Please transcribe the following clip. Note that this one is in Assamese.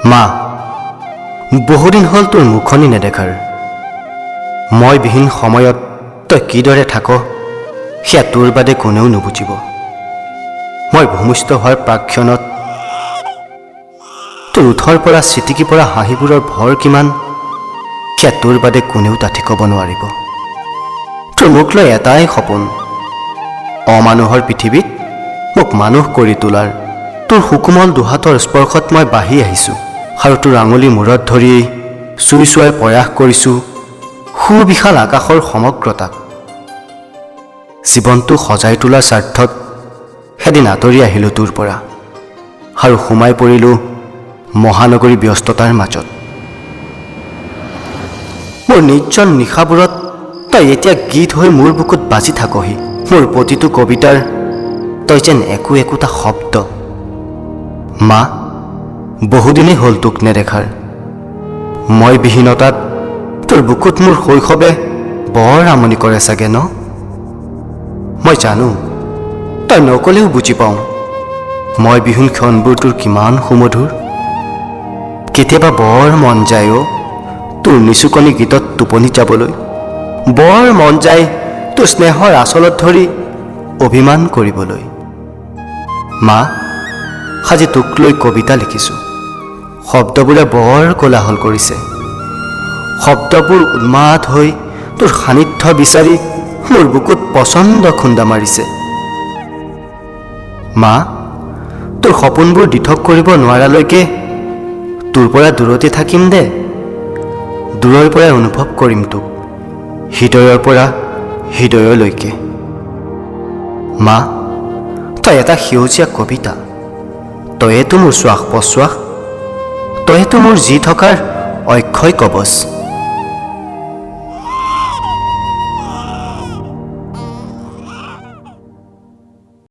মা, বহুদিন হ'ল তোৰ মুখনি নেদেখাৰ। মই বিহীন সময়ত তই কিদৰে থাক সেয়া তোৰ বাদে কোনেও নুবুজিব। মই ভূমিষ্ঠ হোৱাৰ প্ৰাক্ষণত তোৰ ওঠৰ পৰা চিটিকি পৰা হাঁহিবোৰৰ ভৰ কিমান সেয়া তোৰ বাদে কোনেও তাঠি ক'ব নোৱাৰিব। তোৰ মোক লৈ এটাই সপোন, অমানুহৰ পৃথিৱীত মোক মানুহ কৰি তোলাৰ। তোৰ সুকোমল দুহাতৰ স্পৰ্শত মই বাঢ়ি আহিছোঁ আৰু তোৰ আঙুলি মূৰত ধৰি চুই চোৱাৰ প্ৰয়াস কৰিছোঁ সুবিশাল আকাশৰ সমগ্ৰতাক। জীৱনটো সজাই তোলাৰ স্বাৰ্থত সেদিন আঁতৰি আহিলোঁ তোৰ পৰা আৰু সোমাই পৰিলোঁ মহানগৰী ব্যস্ততাৰ মাজত। মোৰ নিৰ্জন নিশাবোৰত তই এতিয়া গীত হৈ মোৰ বুকুত বাজি থাকহি। মোৰ প্ৰতিটো কবিতাৰ তই যেন একো একোটা শব্দ। মা, বহুদিনেই হ'ল তোক নেদেখাৰ। মই বিহীনতাত তোৰ বুকুত মোৰ শৈশৱে বৰ আমনি কৰে চাগে ন? মই জানো তই নকলেও বুজি পাওঁ মই বিহীন ক্ষণবোৰ তোৰ কিমান সুমধুৰ। কেতিয়াবা বৰ মন যায় তোৰ নিচুকনি গীতত টোপনি যাবলৈ। বৰ মন যায় তোৰ স্নেহৰ আচলত ধৰি অভিমান কৰিবলৈ। মা, আজি তোক লৈ কবিতা লিখিছোঁ। শব্দবোৰে বৰ কোলাহল কৰিছে। শব্দবোৰ উন্মাদ হৈ তোৰ সান্নিধ্য বিচাৰি মোৰ বুকুত পচন্দ খুন্দা মাৰিছে। মা, তোৰ সপোনবোৰ দিঠক কৰিব নোৱাৰালৈকে তোৰ পৰা দূৰতে থাকিম দে। দূৰৰ পৰাই অনুভৱ কৰিম তোক, হৃদয়ৰ পৰা হৃদয়লৈকে। মা, তই এটা সেউজীয়া কবিতা। তয়েতো মোৰ শ্বাস প্ৰশ্বাস, তয়েতো মোৰ জি থকাৰ অক্ষয় কৱচ।